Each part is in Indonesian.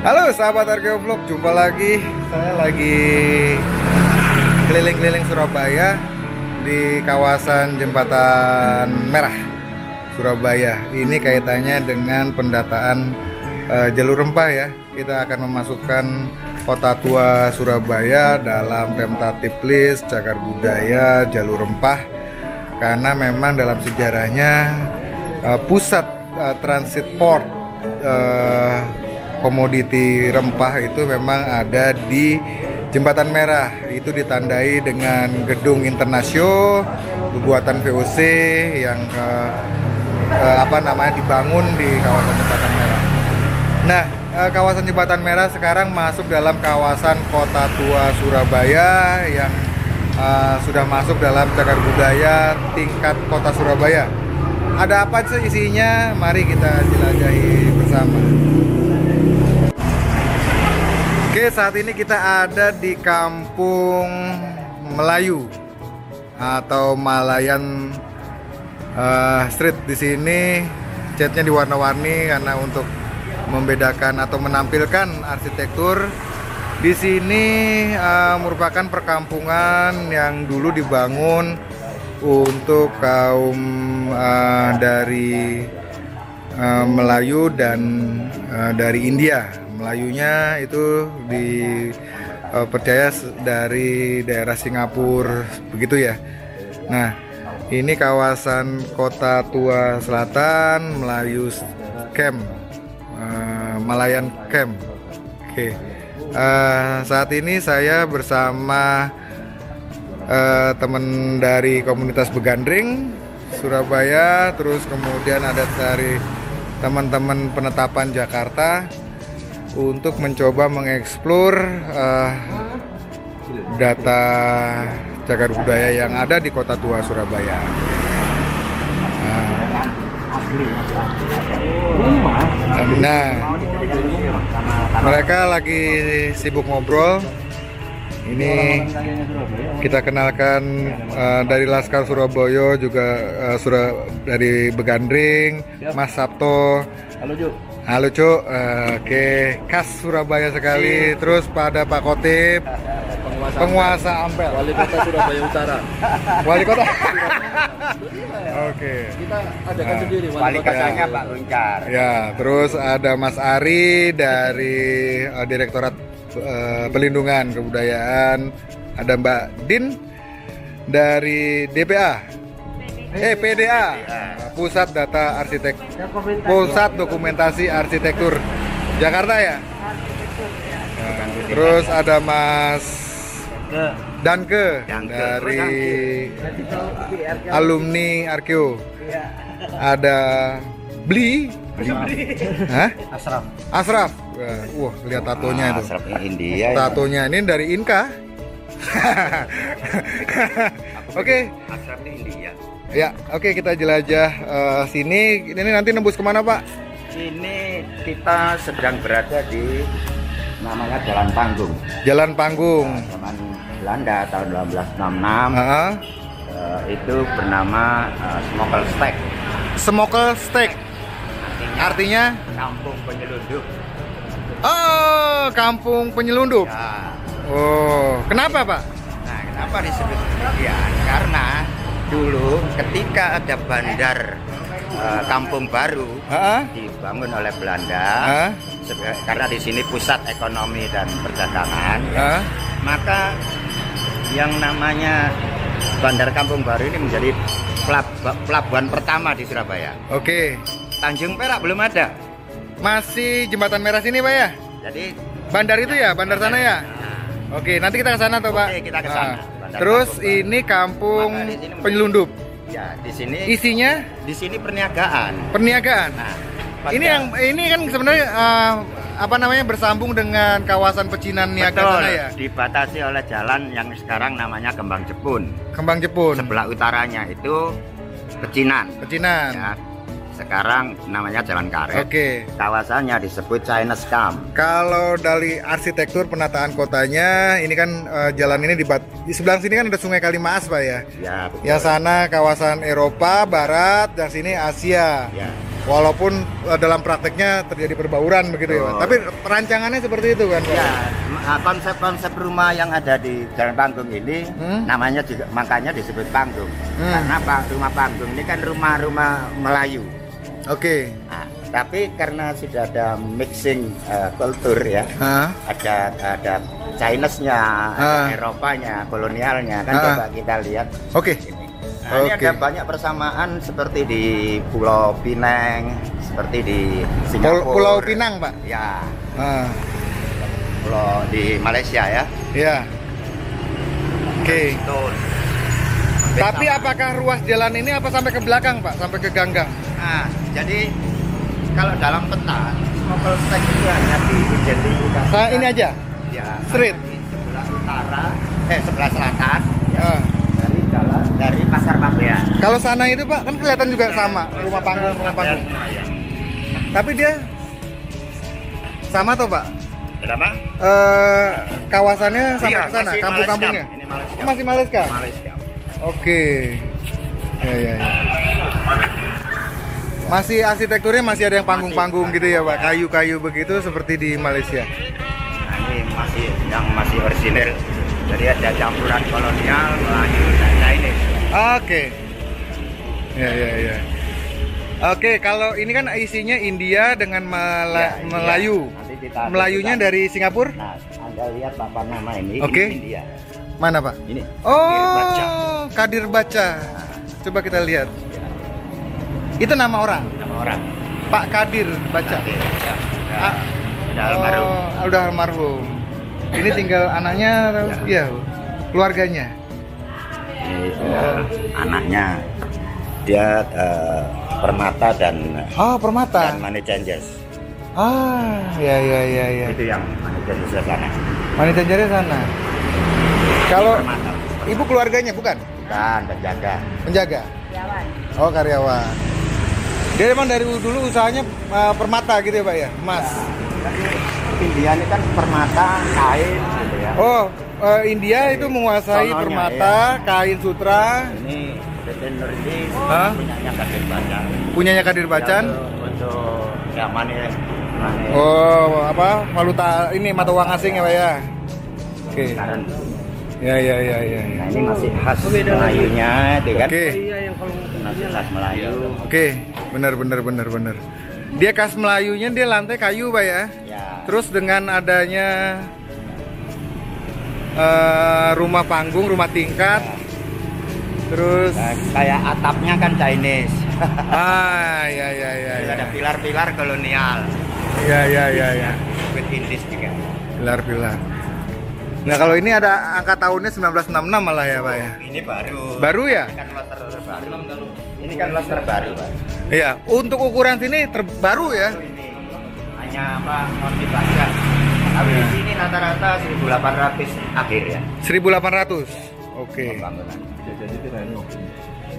Halo sahabat Arkeovlog, jumpa lagi. Saya lagi keliling-keliling Surabaya di kawasan Jembatan Merah Surabaya. Ini kaitannya dengan pendataan jalur rempah ya. Kita akan memasukkan Kota Tua Surabaya dalam Pemta Tiplis Cagar Budaya Jalur Rempah, karena memang dalam sejarahnya pusat transit port komoditi rempah itu memang ada di Jembatan Merah. Itu ditandai dengan gedung internasio buatan VOC yang dibangun di kawasan Jembatan Merah. Nah, kawasan Jembatan Merah sekarang masuk dalam kawasan Kota Tua Surabaya yang sudah masuk dalam cagar budaya tingkat Kota Surabaya. Ada apa sih isinya? Mari kita jelajahi bersama. Oke, saat ini kita ada di Kampung Melayu atau Malayan Street. Di sini catnya diwarna-warni karena untuk membedakan atau menampilkan arsitektur. Di sini merupakan perkampungan yang dulu dibangun untuk kaum dari Melayu dan dari India. Melayunya itu dipercaya dari daerah Singapura begitu ya. Nah, ini kawasan Kota Tua Selatan Melayu Camp, Malayan Camp. Oke. Saat ini saya bersama teman dari komunitas Begandring Surabaya, terus kemudian ada dari teman-teman penetapan Jakarta untuk mencoba mengeksplor data cagar budaya yang ada di Kota Tua Surabaya. Nah, mereka lagi sibuk ngobrol. Ini kita kenalkan dari Laskar Surabaya juga dari Begandring, Mas Sabto. Halo Cuk. Halo Cuk. Oke, khas Surabaya sekali. Terus pada Pak Kotip, penguasa Ampel, Wali Kota Surabaya Utara. Wali Kota. Oke. Kita adakan sendiri Wali Kotanya Pak Luncar. Ya, terus ada Mas Ari dari Direktorat Pelindungan Kebudayaan, ada Mbak Din dari DPA. PDA, Pusat Data Arsitek, Pusat Dokumentasi Arsitektur Jakarta ya. Nah, terus ada Mas Danke dari alumni Arkeo. Ada Bli. Hah? Asraf. Wah, lihat tatonya itu. Asraf India. Tatonya ini dari Inka. Oke. Asraf India. Ya, oke, kita jelajah sini. Ini nanti nembus kemana Pak? Ini kita sedang berada di namanya Jalan Panggung. Jalan Panggung. Zaman Belanda tahun 1866. Itu bernama Smokel Steak. Smokel Steak. Artinya kampung penyelundup. Oh, kampung penyelundup. Ya. Oh, kenapa Pak? Nah, kenapa disebut demikian? Karena dulu ketika ada bandar Kampung Baru dibangun oleh Belanda, karena di sini pusat ekonomi dan perdagangan, maka yang namanya Bandar Kampung Baru ini menjadi pelabuhan pertama di Surabaya. Oke. Tanjung Perak belum ada. Masih Jembatan Merah sini Pak ya? Jadi bandar itu ya, bandar sana ya? Oke, nanti kita ke sana toh Pak. Oke, kita ke sana. Terus ini kampung penyelundup. Ya, di sini isinya di sini perniagaan. Perniagaan. Nah, ini kan sebenarnya bersambung dengan kawasan pecinan niaga sana ya? Dibatasi oleh jalan yang sekarang namanya Kembang Jepun. Kembang Jepun. Sebelah utaranya itu Pecinan. Pecinan. Ya. Sekarang namanya Jalan Karet. Oke. Kawasannya disebut Chinese Camp. Kalau dari arsitektur penataan kotanya, ini kan jalan ini di sebelah sini kan ada Sungai Kalimas, Pak ya. Ya, betul. Yang sana kawasan Eropa Barat, yang sini Asia. Ya. Walaupun dalam prakteknya terjadi perbauran begitu ya, Pak. Oh. Tapi perancangannya seperti itu kan, Pak. Ya, konsep-konsep rumah yang ada di Jalan Panggung ini namanya juga makanya disebut panggung. Karena rumah panggung ini kan rumah-rumah Melayu. Oke. Nah, tapi karena sudah ada mixing kultur ya, ada Chinese-nya, ada Eropanya, kolonialnya kan, coba kita lihat. Oke. Nah, ini ada banyak persamaan seperti di Pulau Pinang, seperti di Singapura. Pulau Pinang, Pak. Ya. Pulau di Malaysia ya. Ya. Oke. Itu. Tapi apakah ruas jalan ini apa sampai ke belakang, Pak? Sampai ke ganggang? Nah, jadi kalau dalam peta, Polsek itu hanya diidentifikasikan. Nah, ini aja. Ya. Straight. Di sebelah utara, sebelah selatan. Ya. Ah. Dari jalan dari Pasar Pabean. Kalau sana itu, Pak, kan kelihatan juga sama rumah panggung. Tapi dia sama toh, Pak? Kenapa? Kawasannya sampai Iya, ke sana, masih kampung-kampungnya. Maleskam. Ini Maleskam. Masih Maleskam. Maleskam. Oke. Ya. Masih arsitekturnya masih ada yang panggung-panggung gitu ya, Pak. Kayu-kayu begitu seperti di Malaysia. Nah, ini masih orisinil. Jadi ada campuran kolonial, Melayu, dan Chinese. Oke. Ya. Oke, kalau ini kan isinya India dengan Ya, Melayu. Nanti kita Melayunya tunjukkan. dari Singapura? Nah, Anda lihat papan nama ini. Oke. Ini India. Mana, Pak? Ini. Oh, Kadir Baca. Coba kita lihat. Itu nama orang. Nama orang. Pak Kadir Baca. Ya. Udah almarhum. Udah almarhum. Ini tinggal anaknya, ya, keluarganya. Ini anaknya. Dia Permata dan Permata. dan Money Changers. Ya. Itu yang Money Changers di sana. Wanita jari sana. Kalau Permata. ibu keluarganya bukan? Bukan penjaga. Penjaga. Oh, karyawan. Dia memang dari dulu usahanya permata gitu ya, Pak ya? Emas. India ini kan permata, kain gitu ya. Oh, India itu menguasai Sononya, permata, kain sutra. Ini desainer ini Hah? punyanya Kadir Bacan. Punyanya Kadir Bacan. Untuk ya money. Oh, apa? Valuta ini mata uang asing ya, Pak ya? Oke. Ya. Nah, ini masih khas Melayunya, itu kan? Oke. Masih khas Melayu. Oke, benar. Dia khas Melayunya, dia lantai kayu, Pak ya. Ya. Terus dengan adanya rumah panggung, rumah tingkat, terus Nah, kayak atapnya kan Chinese. ya. Ada pilar-pilar kolonial. Ya. With Indies juga. Pilar. Nah, kalau ini ada angka tahunnya 1966 malah ya, Pak ya. Ini baru. Baru ya? Ini kan loster baru. Ini kan loster baru, Pak. Iya, untuk ukuran sini terbaru ya. Ini hanya apa? Motif aja. Tapi di sini rata-rata 1800 akhir ya. 1800. Oke. Pembangunan.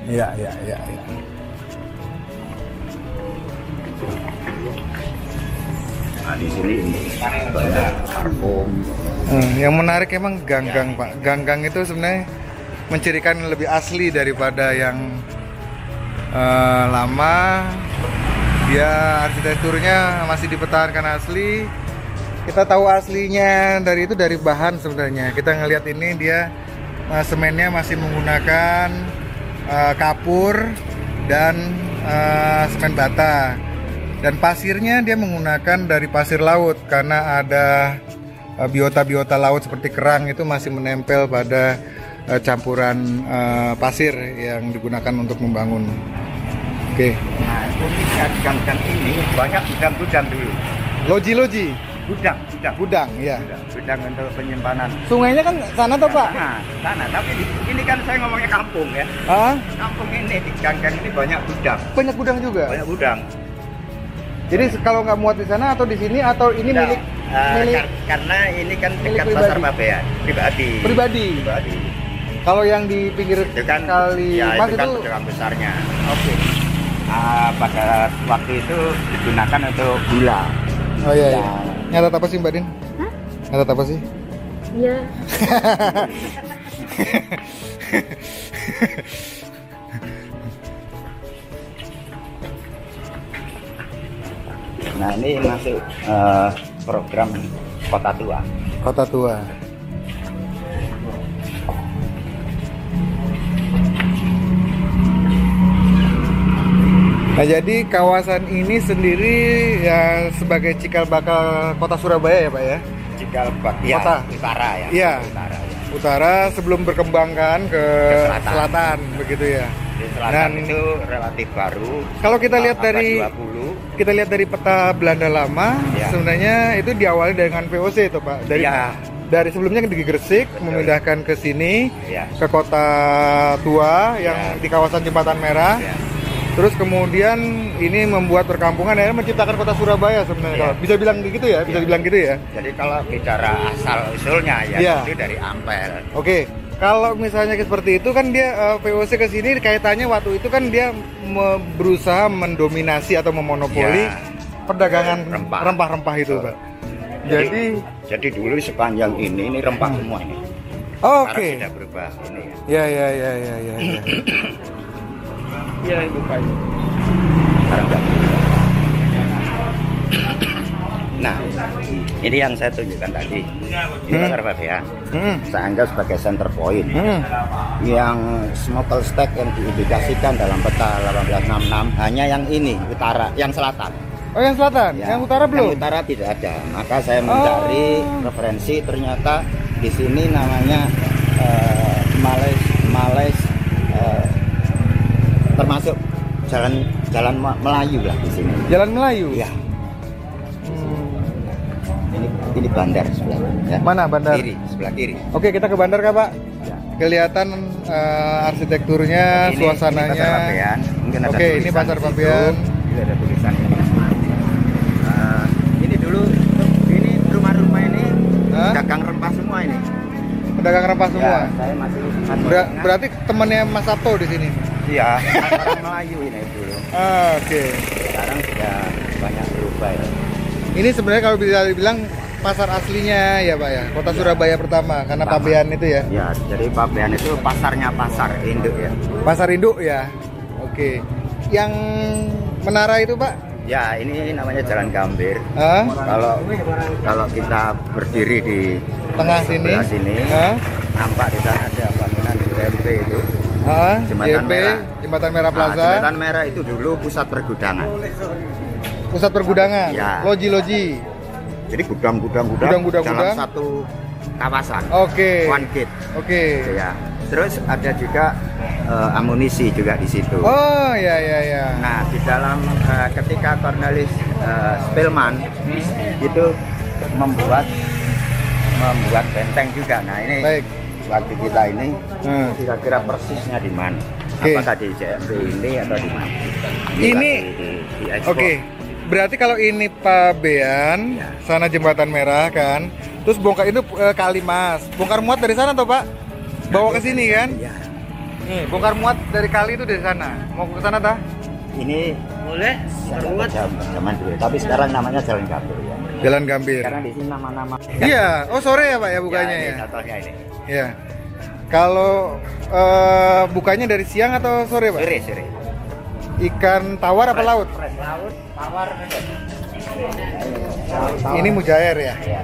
Iya. Nah, di sini banyak parfum. Yang menarik emang ganggang, Pak. Ganggang itu sebenarnya mencirikan lebih asli daripada yang lama. Dia arsitekturnya masih dipertahankan asli. Kita tahu aslinya dari bahan sebenarnya. Kita ngelihat ini dia semennya masih menggunakan kapur dan semen bata. Dan pasirnya dia menggunakan dari pasir laut karena ada biota-biota laut seperti kerang itu masih menempel pada campuran pasir yang digunakan untuk membangun. Oke. Nah, uniknya di gang-gang ini banyak gudang-gudang dulu. Loji. Gudang, ya. Gudang untuk penyimpanan. Sungainya kan sana toh, Pak? Sana. Tapi ini kan saya ngomongnya kampung ya. Kampung ini di gang-gang ini banyak gudang. Banyak gudang juga. Banyak gudang. Jadi kalau nggak muat di sana atau di sini atau ini Nah, milik karena ini kan milik dekat pribadi. Pasar Pabean, pribadi. Kalau yang di pinggir Itu kan kali ya, Mas itu kan itu pedagang besarnya. oke. Pada waktu itu digunakan untuk gula. Oh iya, iya. Yang- Nyatat apa sih Mbak Din? Hah? Nyatat apa sih? Iya. Nah ini masuk program Kota Tua. Kota Tua. Nah, jadi kawasan ini sendiri ya sebagai cikal bakal Kota Surabaya ya, Pak ya? Cikal ya, Kota. utara ya. Iya. Utara ya. Utara sebelum berkembang kan ke selatan. selatan begitu ya. Di selatan Dan itu relatif baru. kalau kita lihat abad dari 20. peta Belanda lama, Ya. sebenarnya itu diawali dengan VOC itu Pak. Ya. Dari sebelumnya di Gresik, Betul. memindahkan ke sini Ya. ke Kota Tua yang Ya. di kawasan Jembatan Merah. Ya. Terus kemudian ini membuat perkampungan dan menciptakan Kota Surabaya sebenarnya. Ya. Kalau bisa bilang gitu ya, bisa Ya. dibilang gitu ya. Jadi kalau bicara asal usulnya ya, Ya. itu dari Ampel. Oke, kalau misalnya seperti itu kan dia VOC ke sini kaitannya waktu itu kan dia berusaha mendominasi atau memonopoli Ya. perdagangan Rempah. rempah-rempah itu, Pak. Jadi dulu sepanjang ini rempah semua ini. Oke. Sekarang sudah berubah ini ya. Ya. Iya itu kayu. Sekarang nggak berubah. Nah, ini yang saya tunjukkan tadi. Ini pasar Fabian. Hmm. Saya anggap sebagai center point. Hmm. Yang smokal stack yang diindikasikan dalam peta 1866 hanya yang ini utara, yang selatan. Oh, yang selatan, Ya, yang utara belum? Yang utara tidak ada. Maka saya mencari referensi, ternyata di sini namanya Malais termasuk jalan Melayu lah di sini. Jalan Melayu. Ya. Ini bandar sebelah ya. Mana bandar? Kiri, sebelah kiri. Oke, kita ke bandar Kak, Pak. Ya. Kelihatan arsitekturnya, Ini suasananya. pasar Fabian. Mungkin ada Oke, ini tulisan pasar di situ. Fabian. Ini ada tulisan ini. Ini dulu ini rumah-rumah ini Hah? dagang rempah semua ini. Pedagang rempah semua. Ya, saya masih ingat. Berarti temannya Mas Sabto di sini. Iya, orang Melayu ini dulu. Oke. Sekarang sudah banyak berubah ya. Ini sebenarnya kalau bisa dibilang pasar aslinya ya, Pak ya. Kota Surabaya pertama karena Pertama. Pabean itu ya. Ya, jadi Pabean itu pasarnya pasar induk ya. Pasar induk ya. Oke. Yang menara itu, Pak? Ya, ini namanya Jalan Gambir. Hah? Kalau kita berdiri di Tengah sini. sebelah sini, Hah? nampak di sana ada bangunan UMP itu. Hah? Jembatan JP, Merah. Jembatan Merah Nah, Plaza. Jembatan Merah itu dulu pusat pergudangan. Pusat pergudangan. Ya. Loji-loji. Jadi gudang-gudang Gudang-gudang. dalam satu kawasan. Oke. One gate. Oke. Ya. Terus ada juga amunisi juga di situ. Oh, ya. Nah, di dalam ketika Cornelis Spillman itu membuat benteng juga. Nah, ini Baik. waktu kita ini kira-kira persisnya di mana? Oke. Apakah di JMP ini atau di mana? Ini di ekspor. Oke. Berarti kalau ini Pabean, Ya. sana Jembatan Merah kan. Terus bongkar itu Kalimas. Bongkar muat dari sana toh, Pak? Bawa ke sini kan? Iya. Nih, bongkar muat dari kali itu dari sana. Mau ke sana tah? Ini Boleh? zaman dulu, tapi sekarang namanya Jalan Gambir ya. Jalan Gambir. Sekarang di sini nama-nama. Iya, oh sore ya, Pak ya bukanya ini ya. contohnya ini. Iya. Kalau bukanya dari siang atau sore, Pak? Sore. Ikan tawar apa laut? Fresh laut, tawar. Ini mujair ya. Ya.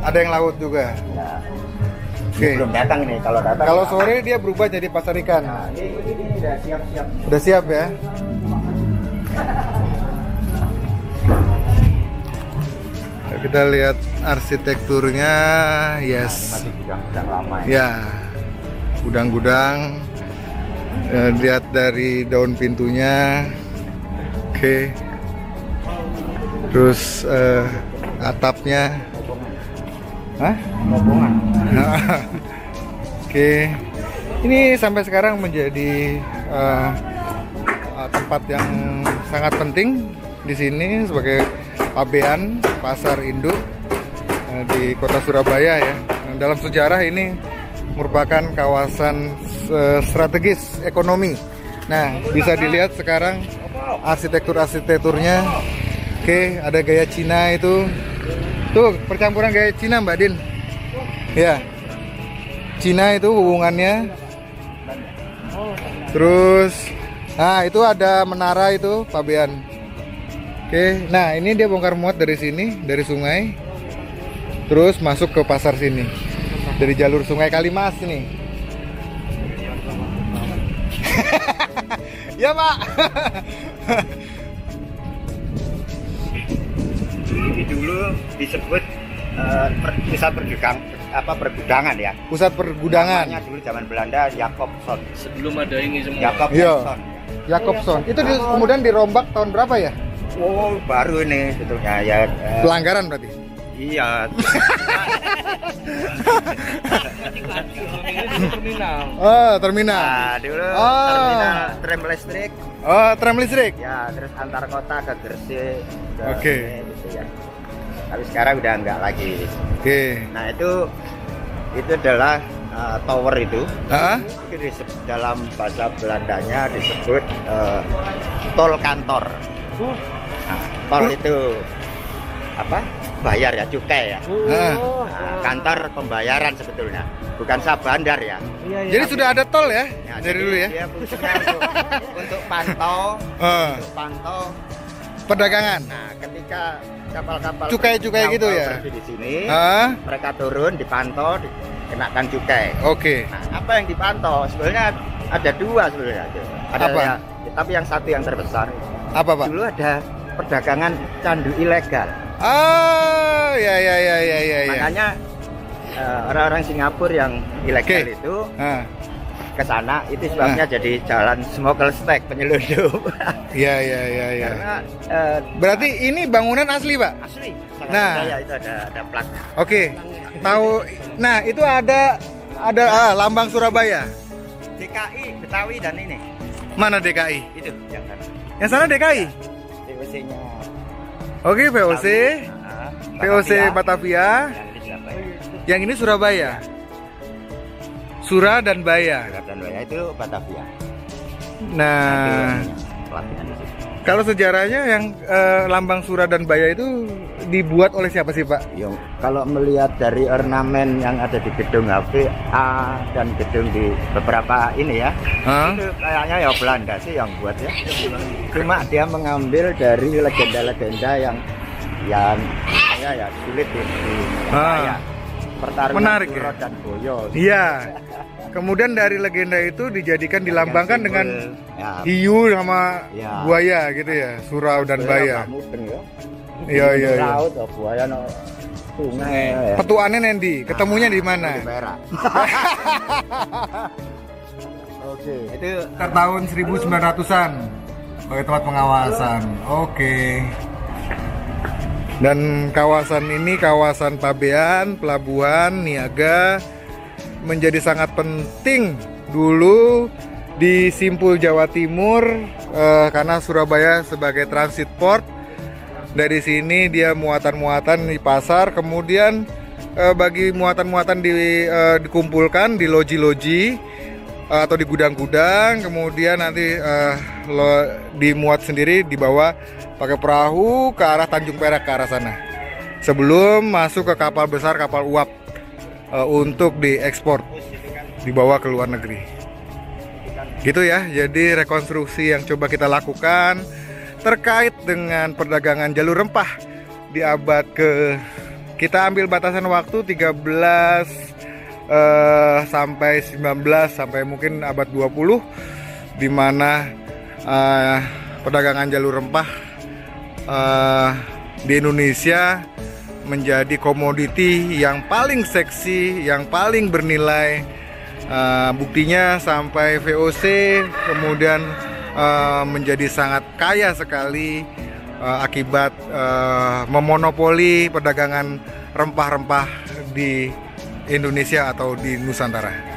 Ada yang laut juga. Ya. Oke. Belum datang nih, kalau datang. Kalau sore dia berubah jadi pasar ikan. Nah, ini udah siap-siap. Udah siap ya? Kita lihat arsitekturnya, yes. Masih gudang-gudang lama ya. Ya, gudang-gudang. Lihat dari daun pintunya. Oke. Terus atapnya. Hah? Rombongan. Oke. Ini sampai sekarang menjadi tempat yang sangat penting di sini sebagai pabean pasar induk di kota Surabaya ya. dalam sejarah ini merupakan kawasan strategis ekonomi. Nah, bisa dilihat sekarang arsitekturnya. Oke, ada gaya Cina itu. Tuh, percampuran gaya Cina, Mbak Din. Ya. Cina itu hubungannya. Terus nah, itu ada menara itu, pabean. Oke, nah ini dia bongkar muat dari sini, dari sungai. Terus masuk ke pasar sini. Dari jalur Sungai Kalimas nih. Ya, Pak. Ini dulu disebut pusat pergudangan ya. Pusat pergudangan. Namanya dulu zaman Belanda Jacobson. Sebelum ada ini semua. Jacobson. Jacobson. Itu kemudian dirombak tahun berapa ya? Oh, baru ini sebetulnya ya. Pelanggaran berarti. Iya. Terminal. Oh, terminal. Nah, dulu Oh. terminal tram listrik. Oh, tram listrik. Ya, terus antar kota ke Gresik. Oke. Gitu ya. Tapi sekarang udah enggak lagi. Oke. Nah, itu adalah tower itu. Heeh. Itu dalam bahasa Belandanya disebut tol kantor. Nah, tol itu apa? Bayar ya, cukai ya. Nah, kantor pembayaran sebetulnya, bukan sah bandar ya. Jadi sudah ada tol ya, Ya, dari jadi dulu ya. Dia fungsinya untuk pantau, untuk pantau Perdagangan. Nah, ketika kapal-kapal Cukai-cukai gitu ya? berhenti di sini, Ah, mereka turun, dipantau, dikenakan cukai. oke. Nah, apa yang dipantau? Sebenarnya ada dua sebenarnya. Ada Apa? ya, tapi yang satu yang terbesar. Apa, Pak? Dulu ada perdagangan candu ilegal. Oh, ya. Makanya orang-orang Singapura yang ilegal Oke. itu Ah, ke sana itu sebabnya jadi jalan smuggle stack, penyelundup. ya. Karena Berarti ini bangunan asli, Pak? asli. Sangat Nah. percaya, itu ada platnya. Oke. Tahu. Nah, itu ada lambang Surabaya. DKI, Betawi dan ini. Mana DKI? Itu yang kan. Yang sana DKI. VOC-nya. Oke, VOC. VOC Batavia. Yang ini siapa ya? Yang ini Surabaya. Sura dan Baya. Dan Baya itu Batavia. Nah, Pelatihnya di situ. kalau sejarahnya yang lambang Sura dan Baya itu dibuat oleh siapa sih, Pak? Yung, kalau melihat dari ornamen yang ada di gedung HVA dan gedung di beberapa ini ya, Hah? itu kayaknya ya Belanda sih yang buat ya. Cuma dia mengambil dari legenda-legenda yang ya sulit di ya. Pertarungan Menarik Suro ya? dan Boyo. Iya. Kemudian dari legenda itu dijadikan dilambangkan dengan ya, hiu sama Ya. buaya gitu ya, Surau dan Baya. Mudeng ya. Iya. Laut ya, buaya no sungai ya. Petuannya Nendi, ketemunya di mana? Di Perak. Oke. Itu Sekitar tahun 1900-an sebagai tempat pengawasan. Oke. Dan kawasan ini kawasan pabean, pelabuhan, niaga menjadi sangat penting dulu di Simpul Jawa Timur karena Surabaya sebagai transit port. Dari sini dia muatan-muatan di pasar, kemudian bagi muatan-muatan dikumpulkan di loji-loji atau di gudang-gudang, kemudian nanti dimuat sendiri, dibawa pakai perahu ke arah Tanjung Perak, ke arah sana, sebelum masuk ke kapal besar, kapal uap untuk diekspor, dibawa ke luar negeri. Gitu ya, jadi rekonstruksi yang coba kita lakukan terkait dengan perdagangan jalur rempah di abad kita ambil batasan waktu 13 sampai 19 sampai mungkin abad 20, di mana perdagangan jalur rempah di Indonesia menjadi komoditi yang paling seksi, yang paling bernilai. Buktinya sampai VOC kemudian menjadi sangat kaya sekali akibat memonopoli perdagangan rempah-rempah di Indonesia atau di Nusantara.